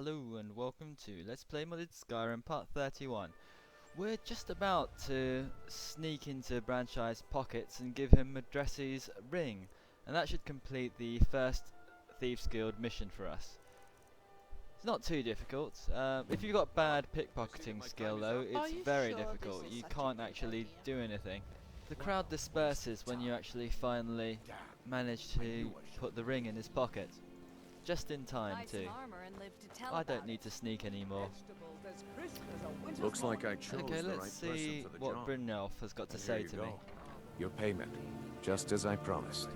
Hello and welcome to Let's Play Modded Skyrim Part 31. We're just about to sneak into Branshai's pockets and give him Madressi's ring, and that should complete the first Thieves Guild mission for us. It's not too difficult. If you've got bad pickpocketing skill though, it's very difficult. You can't actually do anything. The crowd disperses when you actually finally manage to put the ring in his pocket. Just in time too. I don't need to sneak anymore. Looks like I chose Okay, the let's right see person for the what job. Brynjolf has got to Here say you to go. me. Your payment, just as I promised.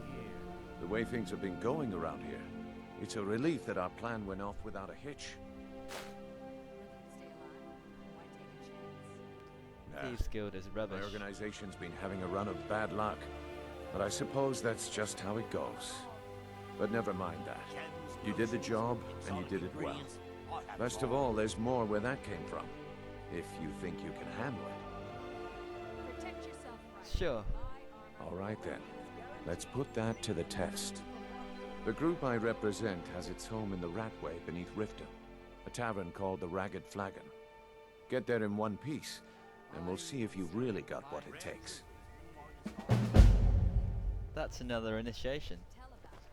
The way things have been going around here, it's a relief that our plan went off without a hitch. Thieves Guild is rubbish. My organization's been having a run of bad luck, but I suppose that's just how it goes. But never mind that. You did the job, and you did it well. Best of all, there's more where that came from, if you think you can handle it. Sure. All right then, let's put that to the test. The group I represent has its home in the Ratway beneath Riften, a tavern called the Ragged Flagon. Get there in one piece, and we'll see if you've really got what it takes. That's another initiation.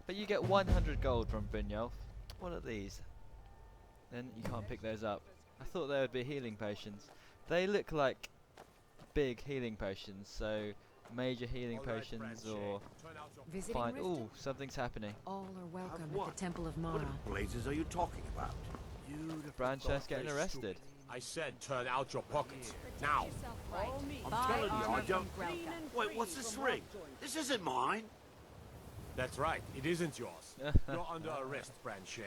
But you get 100 gold from Brynjolf. What are these? Then you can't pick those up. I thought they would be healing potions. They look like big healing potions, so major healing potions or fine. Ooh, something's happening. All are welcome at the Temple of Mara. What blazes are you talking about? Branshai's getting arrested. I said turn out your pockets. Now! I'm telling you, I don't... Wait, what's this ring? This isn't mine. That's right, it isn't yours. You're under arrest, Shei.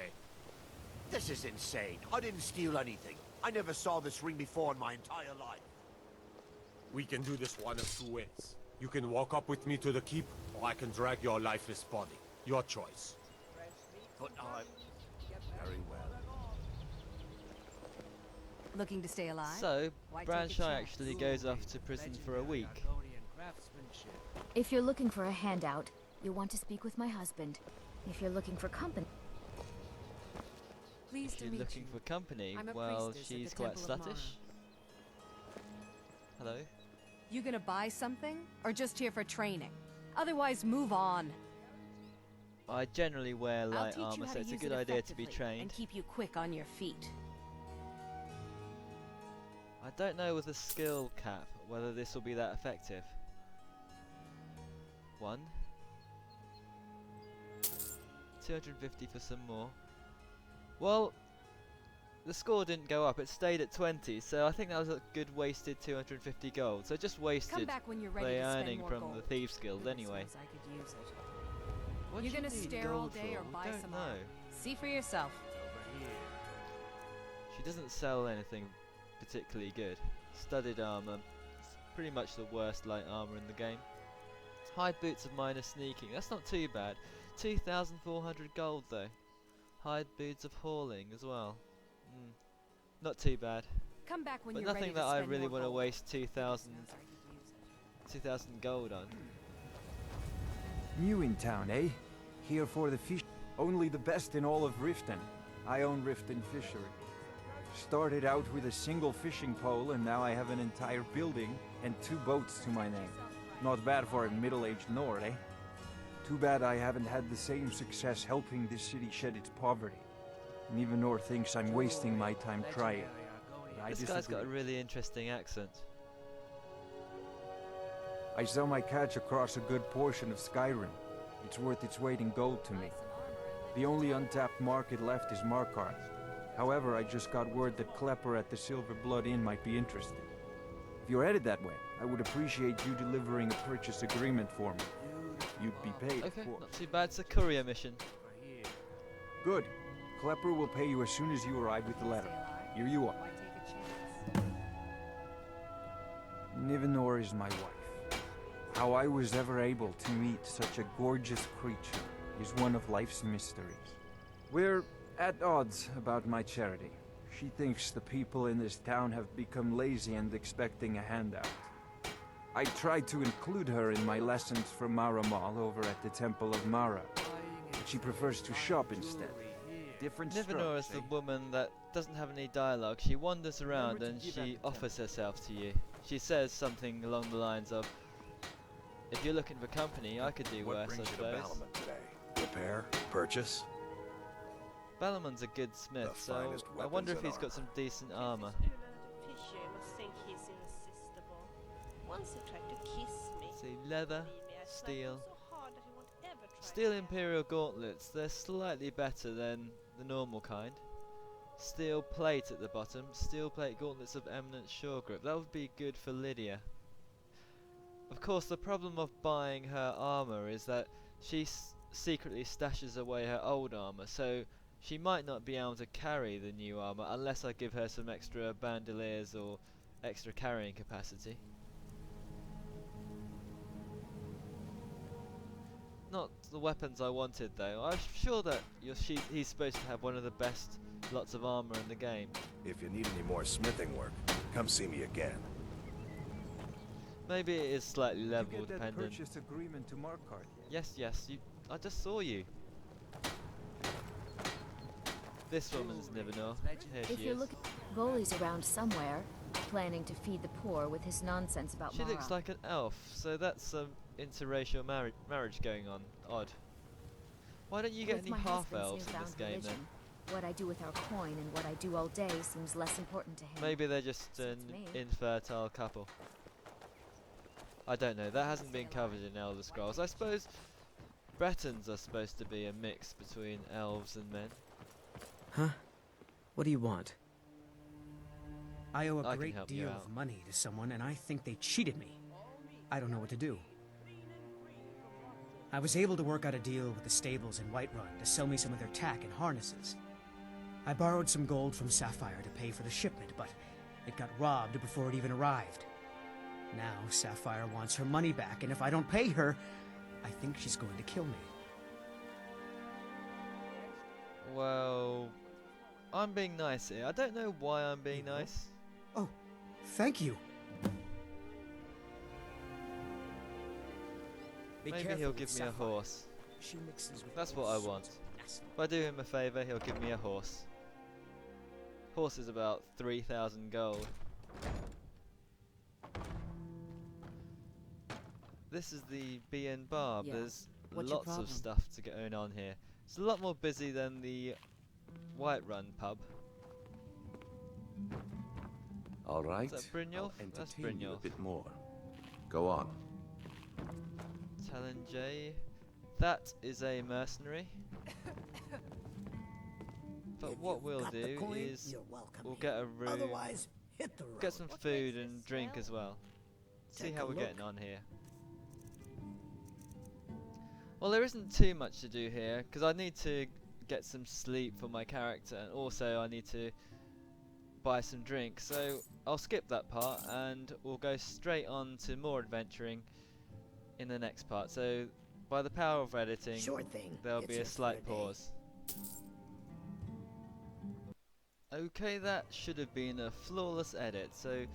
This is insane. I didn't steal anything. I never saw this ring before in my entire life. We can do this one of two ways. You can walk up with me to the keep, or I can drag your lifeless body. Your choice. But I... Very well. Looking to stay alive? So, Why take a Branshai chance? actually goes off to prison for a week. If you're looking for a handout, you'll want to speak with my husband. If you're looking for company, Pleased If to you're meet looking you. for company, I'm a well, priestess at the she's quite Temple of Mara. sluttish. Hello? You gonna buy something? Or just here for training? Otherwise, move on. I generally wear I'll light teach you armor, how so it's a use good it idea to be effectively trained. and keep you quick on your feet. I don't know with the skill cap whether this will be that effective. 1. 250 for some more. Well, the score didn't go up, it stayed at 20, so I think that was a good wasted 250 gold. So just Come wasted back when you're ready the to spend earning more from gold. the Thieves Guild Goodness anyway. knows I could use it. What You do you gonna need stare all gold day for? or buy Don't some know. art? See for yourself. She doesn't sell anything particularly good. Studded armor, it's pretty much the worst light armor in the game. Hide boots of minor sneaking, that's not too bad. 2,400 gold though. Hide boots of hauling as well. Not too bad. Come back when But you're ready nothing to that I spend really more want to gold. waste Goodness 2,000 knows I could use it. 2,000 gold on. New in town, eh? Here for the fish. Only the best in all of Riften. I own Riften Fishery. Started out with a single fishing pole, and now I have an entire building and 2 boats to my name. Not bad for a middle-aged Nord, eh? Too bad I haven't had the same success helping this city shed its poverty. And even Nord thinks I'm wasting my time trying. But I This guy's got a disagree. really interesting accent. I sell my catch across a good portion of Skyrim. It's worth its weight in gold to me. The only untapped market left is Markarth. However, I just got word that Klepper at the Silver Blood Inn might be interested. If you're headed that way, I would appreciate you delivering a purchase agreement for me. You'd be paid, Okay, of course. not too bad. It's a courier mission. Good. Klepper will pay you as soon as you arrive with the letter. Here you are. Why take a chance? Nivenor is my wife. How I was ever able to meet such a gorgeous creature is one of life's mysteries. We're at odds about my charity. She thinks the people in this town have become lazy and expecting a handout. I tried to include her in my lessons from Maramal over at the Temple of Mara, but she prefers to shop instead. different Nivenor is strokes, the eh? woman that doesn't have any dialogue. She wanders around Remember to and give she that to offers herself to you. She says something along the lines of, if you're looking for company, I could do What worse, brings I you to suppose. Ballamon today? Repair? Purchase? Balamon's a good smith, The so finest I wonder if weapons he's and got some decent armor. Fisher must think he's irresistible. Once he tried to kiss me. See, leather, Believe me, I slapped steel. him so hard that he won't ever try Steel again. Imperial gauntlets, they're slightly better than the normal kind. Steel plate at the bottom, steel plate gauntlets of eminent shore grip. That would be good for Lydia. Of course, the problem of buying her armor is that she secretly stashes away her old armor, so she might not be able to carry the new armor unless I give her some extra bandoliers or extra carrying capacity. Not the weapons I wanted though. I'm sure that he's supposed to have one of the best lots of armor in the game. If you need any more smithing work, come see me again. Maybe it is slightly Did level you get that dependent. purchase agreement to Markarth yet? Yes, I just saw you. This woman's Nivenor. Here If she you're is. looking, Goalie's around somewhere, planning to feed the poor with his nonsense about She Mara. looks like an elf, so that's some interracial marriage going on. Odd. Why don't you get With any my half husband's elves in newfound this game then? religion, what I do with our coin and what I do all day seems less important to him. Maybe they're just an Suits me. infertile couple. I don't know, that hasn't been covered in Elder Scrolls. I suppose Bretons are supposed to be a mix between elves and men. Huh? What do you want? I owe I a can great help you deal out. of money to someone, and I think they cheated me. I don't know what to do. I was able to work out a deal with the stables in Whiterun to sell me some of their tack and harnesses. I borrowed some gold from Sapphire to pay for the shipment, but it got robbed before it even arrived. Now Sapphire wants her money back, and if I don't pay her, I think she's going to kill me. Well, I'm being nice here. I don't know why I'm being nice. Oh, thank you. Maybe he'll give me a horse. She mixes with That's what I want. If I do him a favour, he'll give me a horse. Horse is about 3,000 gold. This is the B&B Bar. Yeah. There's What's your lots of problem? stuff to going on here. It's a lot more busy than the Whiterun pub. All right. Is that Brynjolf? I'll That's entertain you a Brynjolf. bit more. Go on. Talon J. That is a mercenary. But what we'll do is we'll get a room, Otherwise, hit the road. get some food and drink as well. See Take how a we're look. getting on here. Well, there isn't too much to do here because I need to get some sleep for my character, and also I need to buy some drink. So I'll skip that part and we'll go straight on to more adventuring in the next part. So by the power of editing, Sure thing. there'll It's be a here for slight a day. pause. Okay, that should have been a flawless edit. So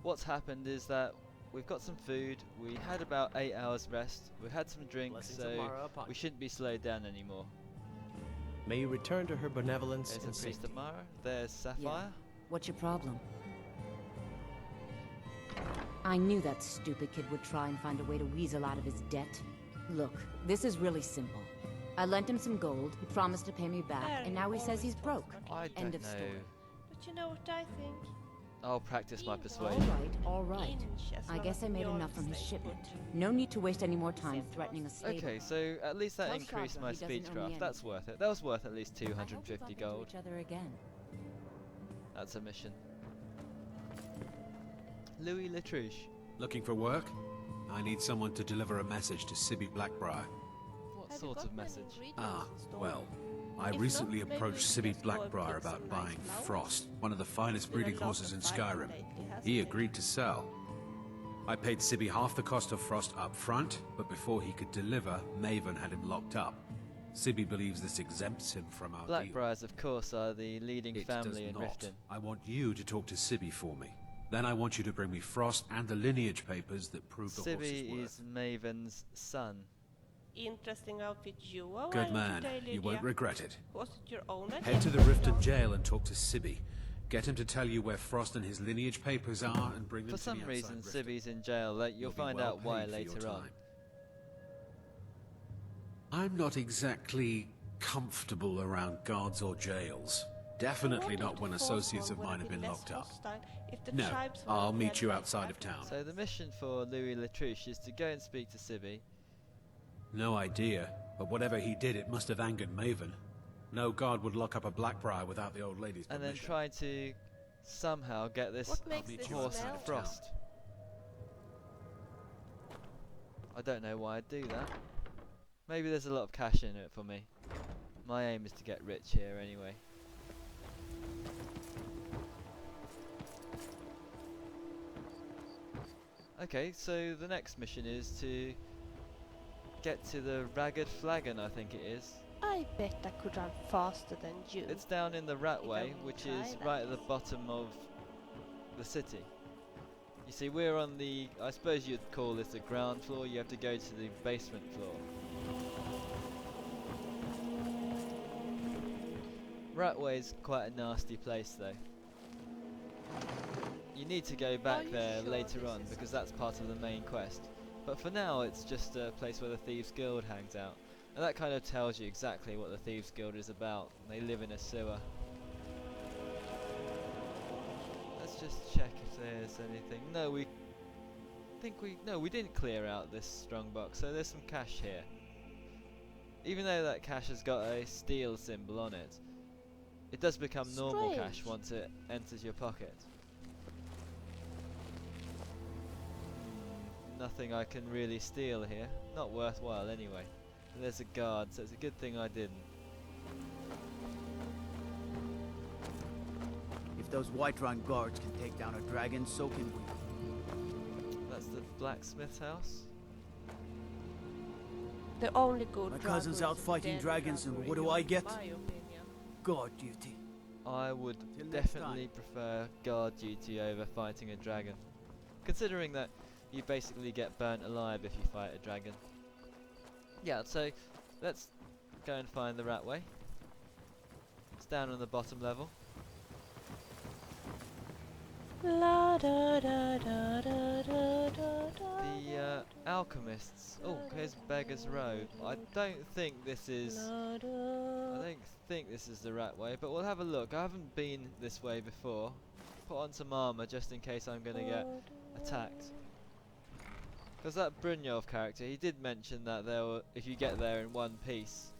what's happened is that we've got some food, we had about 8 hours rest, we had some drinks, Blessings of so Mara upon we you. shouldn't be slowed down anymore. May you return to her benevolence There's and a priest safety. of Mara, there's Sapphire. What's your problem? I knew that stupid kid would try and find a way to weasel out of his debt. Look, this is really simple. I lent him some gold, he promised to pay me back, and now he says he's broke. I End don't of know. story. But you know what I think? I'll practice my All persuasion. right, all right. I guess I made enough from his shipment. No need to waste any more time threatening a stable. Okay, so at least that Tell increased Shadra my he doesn't owe me speechcraft. That's worth it. That was worth at least I hope we 250 bump into gold. each other again. That's a mission. Louis Latrouche. Looking for work? I need someone to deliver a message to Sibby Blackbriar. What Have you sort got of many message? ingredients Ah, in store? well, I If recently not, maybe approached we Sibby can explore Blackbriar pick about some buying nice flowers. Frost, one of the finest Been a breeding lot horses of in fighting Skyrim. lately, hasn't He it? agreed to sell. I paid Sibby half the cost of Frost up front, but before he could deliver, Maven had him locked up. Sibby believes this exempts him from our deal. Blackbriars, of course, are the leading It family in does not. Riften. I want you to talk to Sibby for me. Then I want you to bring me Frost and the lineage papers that prove the horse's Sibby worth. is Maven's son. interesting outfit you are Good wearing man. today, You Lydia? won't regret it. Was it your own idea? Head to the Riften jail and talk to Sibby. Get him to tell you where Frost and his lineage papers are and bring them For to me some outside reason, Riften. Sibby's in jail. You'll You'll be find well out why paid for your later on. time. I'm not exactly comfortable around guards or jails. Definitely not when associates of mine have been locked up. No, I'll meet you outside of town. So the mission for Louis Latrouche is to go and speak to Sibby. No idea, but whatever he did, it must have angered Maven. No guard would lock up a Blackbriar without the old lady's permission. And then try to somehow get this horse Frost. I don't know why I'd do that. Maybe there's a lot of cash in it for me. My aim is to get rich here anyway. Okay, so the next mission is to get to the Ragged Flagon, I think it is. I bet I could run faster than you. It's down in the ratway, which is right at the bottom of the city. You see, we're on the, I suppose you'd call this the ground floor. You have to go to the basement floor. Ratway's quite a nasty place though. You need to go back there later on because that's part of the main quest. But for now it's just a place where the Thieves Guild hangs out. And that kind of tells you exactly what the Thieves Guild is about. They live in a sewer. Let's just check if there's anything. No, we didn't clear out this strongbox, so there's some cash here. Even though that cash has got a steel symbol on it, it does become normal cash once it enters your pocket. Nothing I can really steal here. Not worthwhile anyway. And there's a guard, so it's a good thing I didn't. If those Whiterun guards can take down a dragon, so can we. That's the blacksmith's house. The only good My cousin's out fighting dragons, and what do I get? Guard duty. I would definitely prefer guard duty over fighting a dragon. Considering that you basically get burnt alive if you fight a dragon. Yeah, so let's go and find the ratway. It's down on the bottom level. La da da da da da da. The alchemists. Oh, here's Beggar's Road. I don't think this is. I don't think this is the ratway, but we'll have a look. I haven't been this way before. Put on some armor just in case I'm going to get attacked. Because that Brynjolf character, he did mention that if you get there in one piece,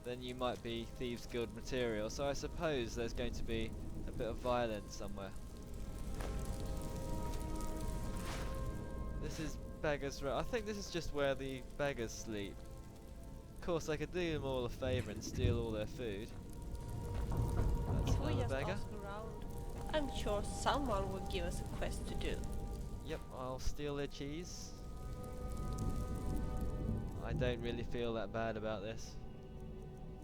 then you might be Thieves Guild material. So I suppose there's going to be a bit of violence somewhere. This is Beggar's Road. I think this is just where the beggars sleep. Of course, I could do them all a favour and steal all their food. That's If we another just beggar. ask around, I'm sure someone will give us a quest to do. Yep, I'll steal their cheese. I don't really feel that bad about this.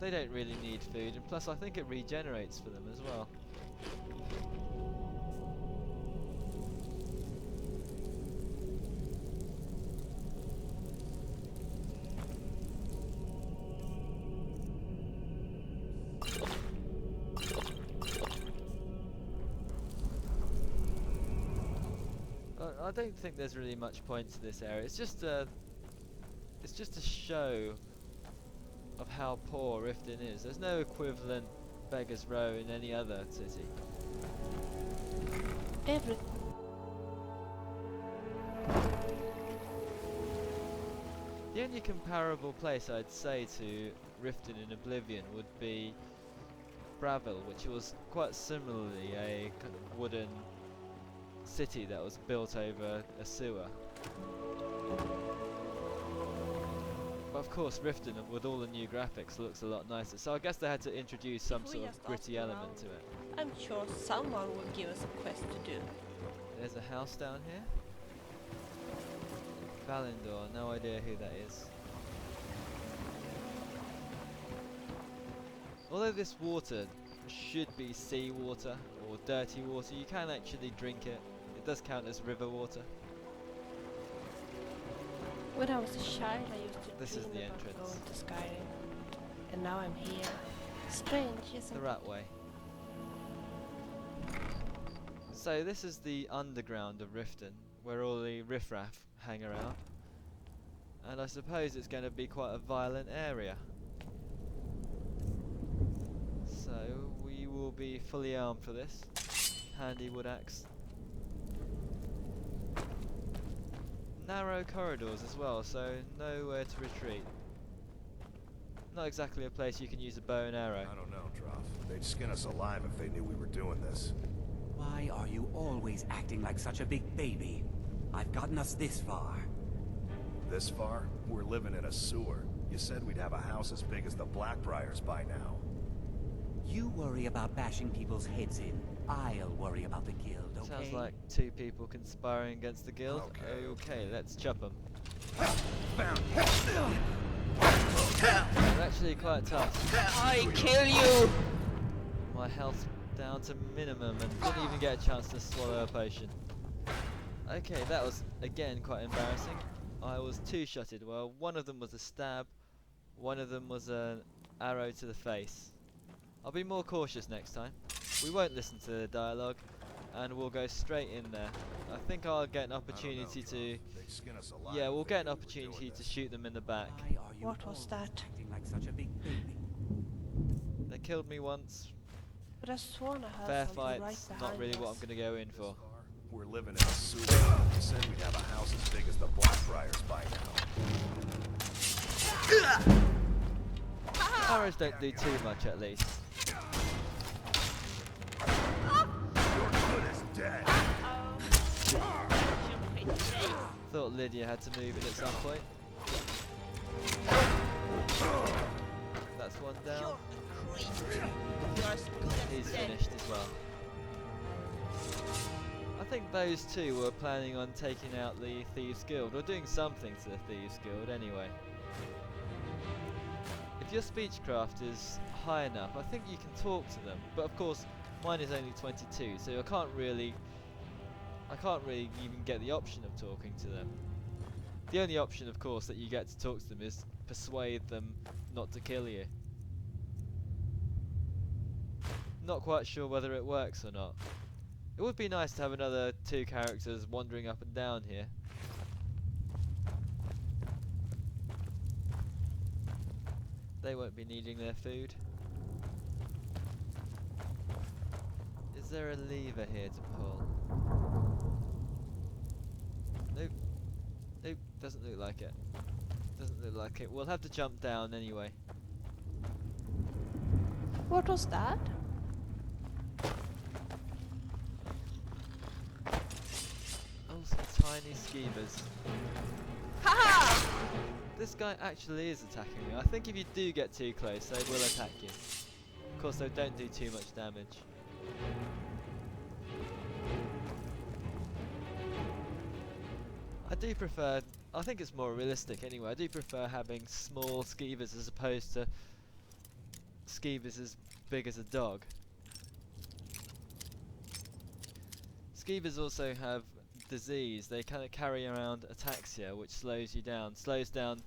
They don't really need food, and plus I think it regenerates for them as well. I don't think there's really much point to this area. It's just a show of how poor Riften is. There's no equivalent Beggar's Row in any other city. The only comparable place I'd say to Riften in Oblivion would be Bravil, which was quite similarly a kind of wooden city that was built over a sewer. But of course Riften, with all the new graphics, looks a lot nicer, so I guess they had to introduce some sort of gritty element to it. I'm sure someone will give us a quest to do. There's a house down here. Valendor, no idea who that is. Although this water should be seawater or dirty water, you can actually drink it. It does count as river water. When I was a child, I used to This is the dream about entrance. going to Skyrim, and now I'm here. Strange, isn't The it? ratway. So this is the underground of Riften, where all the riffraff hang around. And I suppose it's going to be quite a violent area. So we will be fully armed for this. Handy wood axe. Narrow corridors as well, so nowhere to retreat. Not exactly a place you can use a bow and arrow. I don't know, Trough. They'd skin us alive if they knew we were doing this. Why are you always acting like such a big baby? I've gotten us this far. This far? We're living in a sewer. You said we'd have a house as big as the Blackbriars by now. You worry about bashing people's heads in. I'll worry about the guild, okay? Sounds like two people conspiring against the guild. Okay, let's chop them. They're actually quite tough. I kill you! My health down to minimum and didn't even get a chance to swallow a potion. Okay, that was again quite embarrassing. I was two-shotted. Well, one of them was a stab, one of them was an arrow to the face. I'll be more cautious next time. We won't listen to the dialogue and we'll go straight in there. I think I'll get an opportunity to... Yeah, we'll get an opportunity to shoot them in the back. What was that? Like such a big baby. They killed me once. But I sworn I heard Fair something fights, right not behind really us. what I'm going to go in for. We're living in a sewer. You said we'd have a house as big as the Blackbriars by now. Arrows don't do too much at least. You're good as dead. Thought Lydia had to move in at some point. That's one down. He's finished as well. I think those two were planning on taking out the Thieves Guild, or doing something to the Thieves Guild anyway. If your speechcraft is high enough, I think you can talk to them, but of course mine is only 22, so I can't really even get the option of talking to them. The only option, of course, that you get to talk to them is persuade them not to kill you. Not quite sure whether it works or not. It would be nice to have another two characters wandering up and down here. They won't be needing their food. Is there a lever here to pull? Nope. Nope, doesn't look like it. Doesn't look like it. We'll have to jump down anyway. What was that? Oh, some tiny skeevers. Haha! This guy actually is attacking me. I think if you do get too close, they will attack you. Of course, they don't do too much damage. I do prefer, I think it's more realistic anyway, I do prefer having small skeevers as opposed to skeevers as big as a dog. Skeevers also have disease. They kind of carry around ataxia, which slows you down. Slows down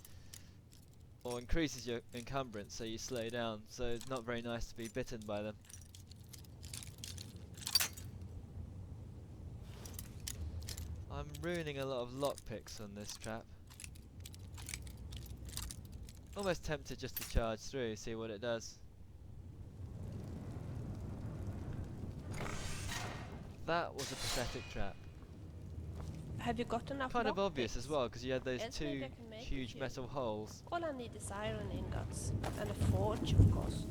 or increases your encumbrance, so you slow down. So it's not very nice to be bitten by them. I'm ruining a lot of lockpicks on this trap. Almost tempted just to charge through, see what it does. That was a pathetic trap. Have you got enough Kind of lockpicks? obvious as well, because you had those Else two maybe I can make a huge few. metal holes. All I need is iron ingots and a forge, of course.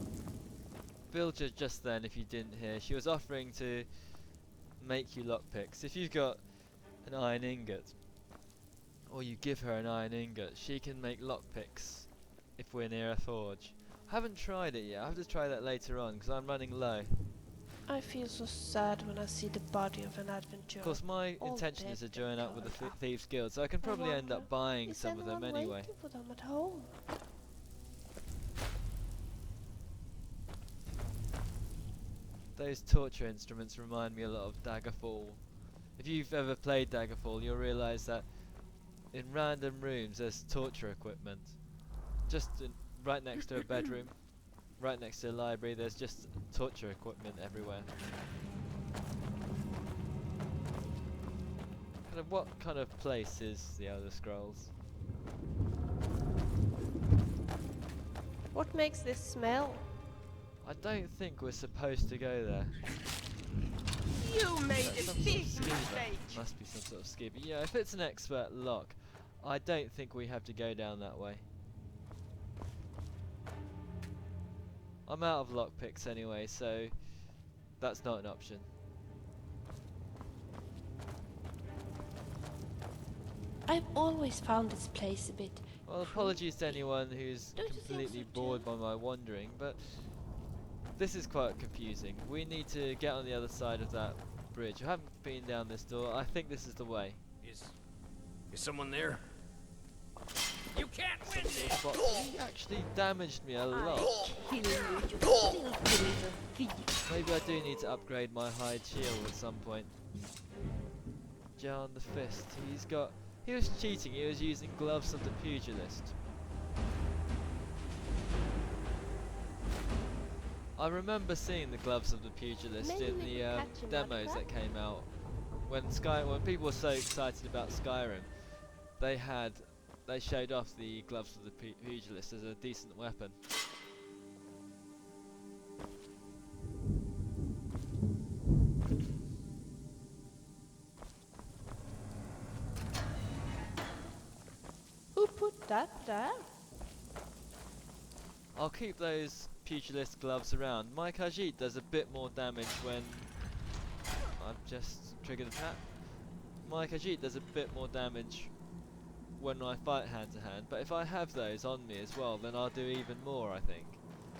Bilger just then, if you didn't hear, she was offering to make you lockpicks. If you've got an iron ingot, or you give her an iron ingot, she can make lockpicks if we're near a forge. I haven't tried it yet. I have to try that later on because I'm running low. I feel so sad when I see the body of an adventurer. Of course, my all intention is to dead join and up with the covered up. Thieves Guild, so I can probably end up buying Is some of them anyone anyway. waiting for them at home? Those torture instruments remind me a lot of Daggerfall. If you've ever played Daggerfall, you'll realise that in random rooms there's torture equipment. right next to a bedroom, right next to a library. There's just torture equipment everywhere. What kind of place is the Elder Scrolls? What makes this smell? I don't think we're supposed to go there. You made a big mistake! Must be some sort of skibby. Yeah, if it's an expert lock, I don't think we have to go down that way. I'm out of lockpicks anyway, so that's not an option. I've always found this place a bit... Well, apologies to anyone who's completely bored by my wandering, but this is quite confusing. We need to get on the other side of that bridge. I haven't been down this door. I think this is the way. Is someone there? You can't win this! He actually damaged me a lot. Maybe I do need to upgrade my hide shield at some point. John the Fist. He was cheating. He was using gloves of the pugilist. I remember seeing the gloves of the pugilist in the demos that came out when people were so excited about Skyrim. They showed off the gloves of the pugilist as a decent weapon. Who put that there? I'll keep those pugilist gloves around. My Khajiit does a bit more damage when... I've just triggered a trap. My Khajiit does a bit more damage when I fight hand to hand, but if I have those on me as well, then I'll do even more, I think.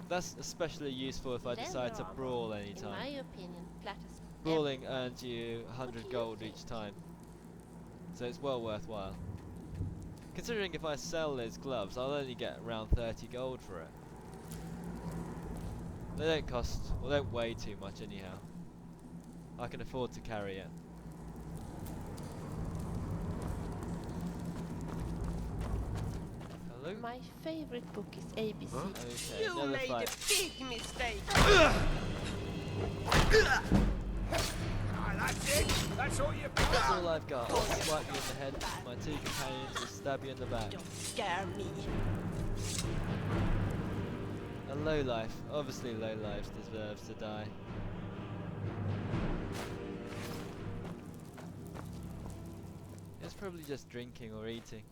That's especially useful if I decide to brawl anytime. In my opinion, flatters. Brawling earns you 100 gold each time, so it's well worthwhile. Considering if I sell those gloves, I'll only get around 30 gold for it. They don't cost, well, they don't weigh too much anyhow. I can afford to carry it. Hello? My favorite book is ABC. Huh? Okay, You made fight. a big mistake! That's it! That's all you've got! That's all I've got. I'll swipe you in the head, my two companions will stab you in the back. Don't scare me. A lowlife, obviously lowlife deserves to die. It's probably just drinking or eating.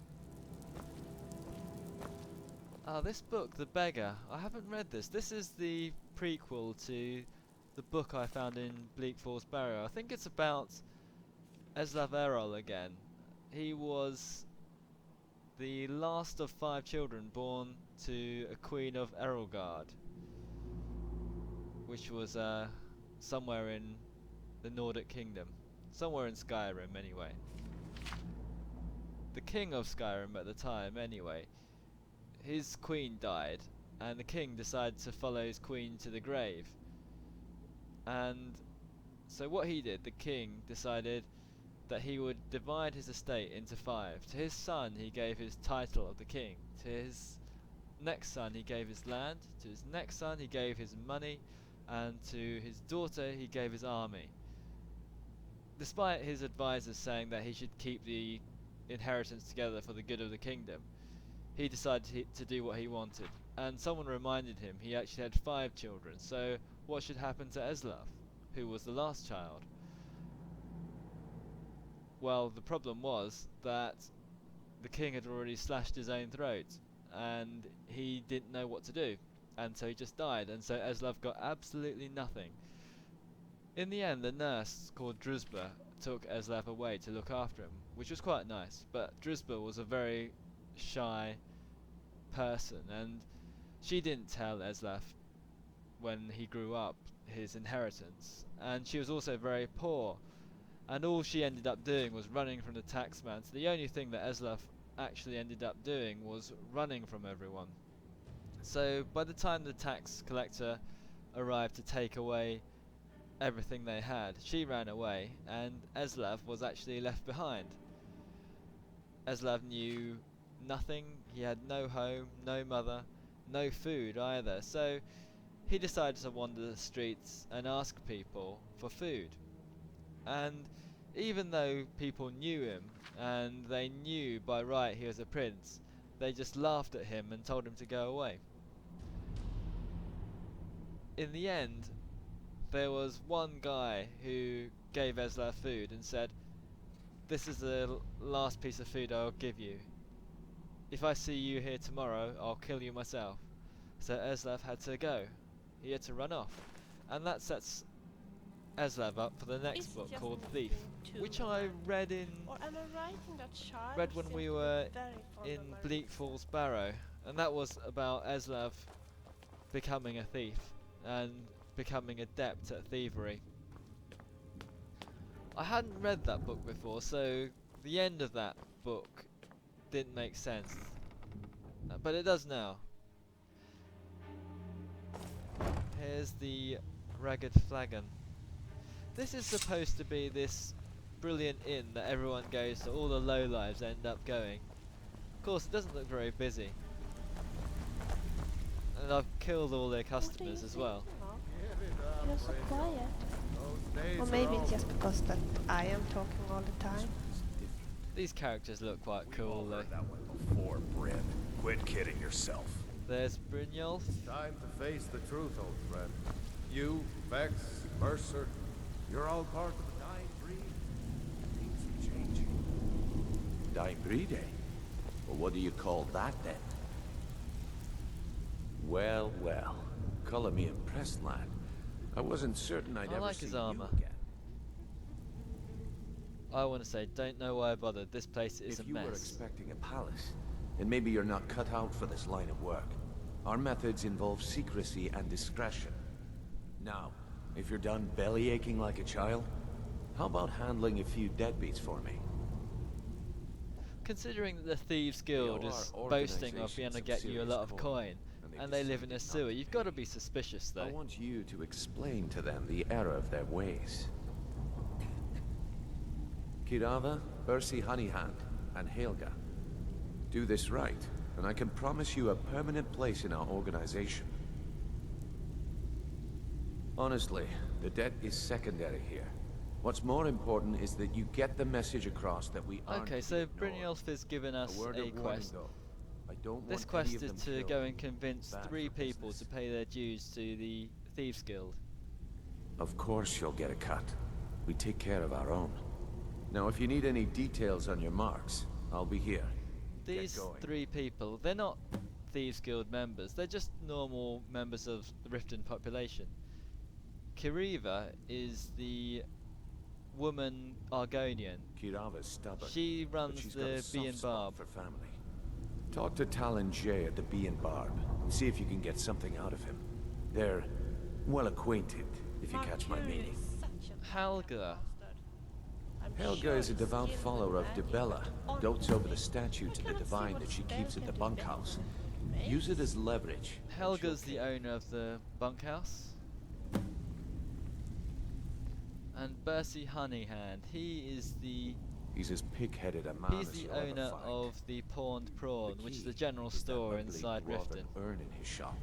Ah, this book, The Beggar, I haven't read this. This is the prequel to the book I found in Bleak Falls Barrow. I think it's about Eslav Errol again. He was the last of 5 children born to a queen of Errolgard, which was somewhere in the Nordic kingdom, somewhere in Skyrim anyway. The king of Skyrim at the time anyway, his queen died and the king decided to follow his queen to the grave. And so what he did, the king decided that he would divide his estate into 5. To his son he gave his title of the king. To his next son he gave his land. To his next son he gave his money. And to his daughter he gave his army. Despite his advisors saying that he should keep the inheritance together for the good of the kingdom, he decided to do what he wanted. And someone reminded him he actually had 5 children. So what should happen to Eslav, who was the last child? Well, the problem was that the king had already slashed his own throat and he didn't know what to do, and so he just died, and so Eslav got absolutely nothing. In the end, the nurse called Druzba took Eslav away to look after him, which was quite nice, but Druzba was a very shy person and she didn't tell Eslav when he grew up his inheritance, and she was also very poor. And all she ended up doing was running from the taxman. So the only thing that Eslav actually ended up doing was running from everyone. So by the time the tax collector arrived to take away everything they had, she ran away and Eslav was actually left behind. Eslav knew nothing he had no home, no mother, no food either, so he decided to wander the streets and ask people for food. And even though people knew him, and they knew by right he was a prince, they just laughed at him and told him to go away. In the end, there was one guy who gave Eslav food and said, "This is the last piece of food I'll give you. If I see you here tomorrow, I'll kill you myself." So Eslav had to go. He had to run off. And that sets Eslav up for the next book called Thief, which I read when we were in Bleak Falls Barrow, and that was about Eslav becoming a thief and becoming adept at thievery. I hadn't read that book before, so the end of that book didn't make sense, but it does now. Here's the Ragged Flagon. This is supposed to be this brilliant inn that everyone goes to, all the lowlives end up going. Of course, it doesn't look very busy. And I've killed all their customers as well. You're so quiet. Or maybe it's just because that I am talking all the time. These characters look quite cool though. That one before, Bryn. Quit kidding yourself. There's Brynjolf. Time to face the truth, old friend. You, Vex, Mercer, you're all part of the dying breed. Things are changing. Dying breed, eh? Well, what do you call that, then? Well, well. Color me impressed, lad. I wasn't certain I'd ever like see his you armor. again. I want to say, don't know why I bothered. This place is a If you mess. were expecting a palace, then maybe you're not cut out for this line of work. Our methods involve secrecy and discretion. Now, if you're done belly aching like a child, how about handling a few deadbeats for me? Considering that the Thieves Guild is boasting of being able to get you a lot of coin, and they live in a sewer, you've got to be suspicious though. I want you to explain to them the error of their ways. Kirava, Bersi Honeyhand, and Helga. Do this right, and I can promise you a permanent place in our organization. Honestly, the debt is secondary here. What's more important is that you get the message across that we aren't. Okay, so Brynjolf has given us a quest. This quest is to go and convince 3 people to pay their dues to the Thieves Guild. Of course you'll get a cut. We take care of our own. Now, if you need any details on your marks, I'll be here. These 3 people, they're not Thieves Guild members, they're just normal members of the Riften population. Kiriva is the woman Argonian. Kirava's stubborn. She runs the Bee and Barb. For family. Talk to Talon Shei at the Bee and Barb and see if you can get something out of him. They're well acquainted, if you catch my meaning. Helga. Helga is a devout follower of Dibella, dotes over the statue to the divine that she keeps in the bunkhouse. Use it as leverage. Helga's the owner of the bunkhouse. And Bersi Honeyhand, he's as pig-headed a man He's the owner of the Pawned Prawn, which is the general store inside Riften. Urn in his shop.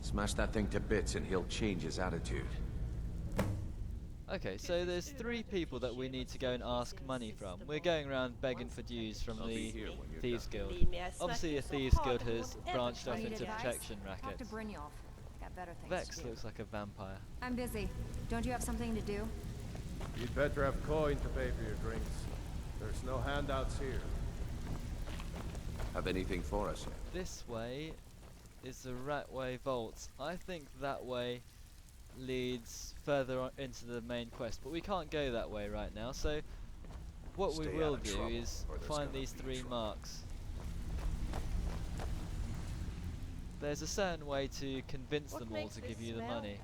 Smash that thing to bits and he'll change his attitude. Okay, so there's 3 people that we need to go and ask money from. We're going around begging for dues from the Thieves Guild. Obviously, the Thieves Guild has branched off into protection rackets. Vex looks like a vampire. I'm busy. Don't you have something to do? You'd better have coin to pay for your drinks. There's no handouts here. Have anything for us yet? This way is the Ratway Vaults. I think that way leads further on into the main quest, but we can't go that way right now, so what we will do is find these 3 marks. There's a certain way to convince them all to give you the money,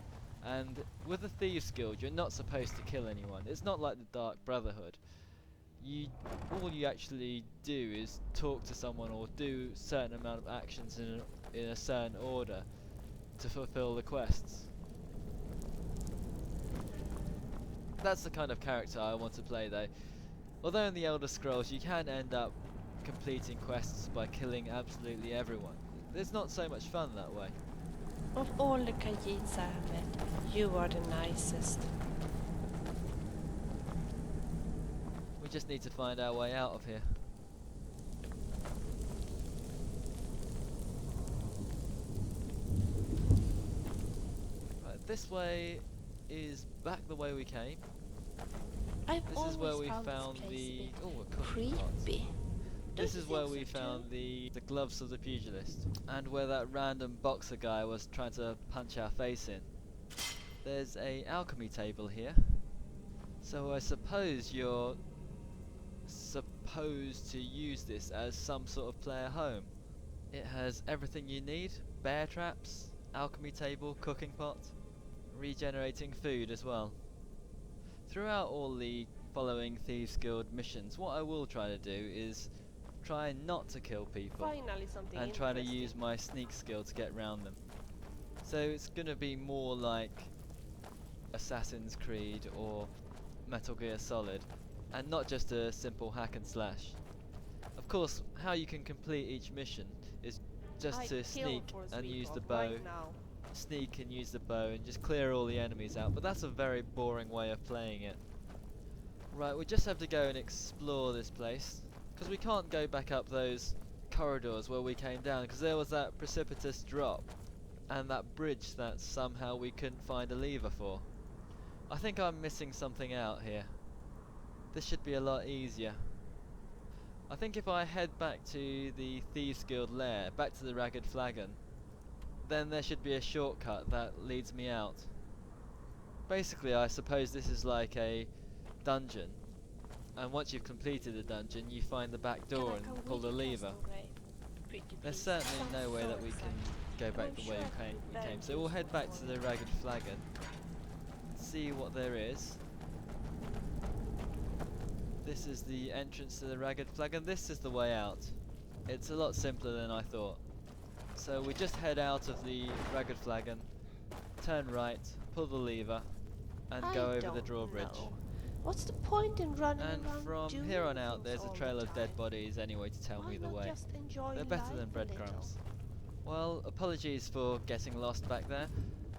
and with the Thieves Guild you're not supposed to kill anyone. It's not like the Dark Brotherhood. All you actually do is talk to someone or do a certain amount of actions in a certain order to fulfill the quests. That's the kind of character I want to play though. Although in the Elder Scrolls you can end up completing quests by killing absolutely everyone. There's not so much fun that way. Of all the Khajiits I have met, you are the nicest. We just need to find our way out of here. Right, this way is back the way we came. This is where we found the creepy. This is where we found the gloves of the pugilist, and where that random boxer guy was trying to punch our face in. There's a alchemy table here, so I suppose you're supposed to use this as some sort of player home. It has everything you need: bear traps, alchemy table, cooking pot, regenerating food as well. Throughout all the following Thieves Guild missions, what I will try to do is try not to kill people and try to use my sneak skill to get around them. So it's gonna be more like Assassin's Creed or Metal Gear Solid, and not just a simple hack and slash. Of course, how you can complete each mission is just to sneak and use the bow, sneak and use the bow and just clear all the enemies out, but that's a very boring way of playing it. Right, we just have to go and explore this place, because we can't go back up those corridors where we came down, because there was that precipitous drop and that bridge that somehow we couldn't find a lever for. I think I'm missing something out here. This should be a lot easier. I think if I head back to the Thieves Guild Lair, back to the Ragged Flagon, then there should be a shortcut that leads me out. Basically, I suppose this is like a dungeon, and once you've completed the dungeon, you find the back door and pull the lever. There's certainly no way that we can go back the way we came, so we'll head back to the Ragged Flagon, see what there is. This is the entrance to the Ragged Flagon. This is the way out. It's a lot simpler than I thought. So we just head out of the Ragged Flagon, turn right, pull the lever, and go over the drawbridge. What's the point in running and around from here on out, there's a trail of dead bodies anyway to tell me the way. They're better than breadcrumbs. Well, apologies for getting lost back there,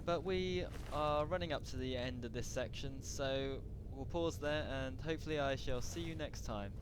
but we are running up to the end of this section, so we'll pause there and hopefully I shall see you next time.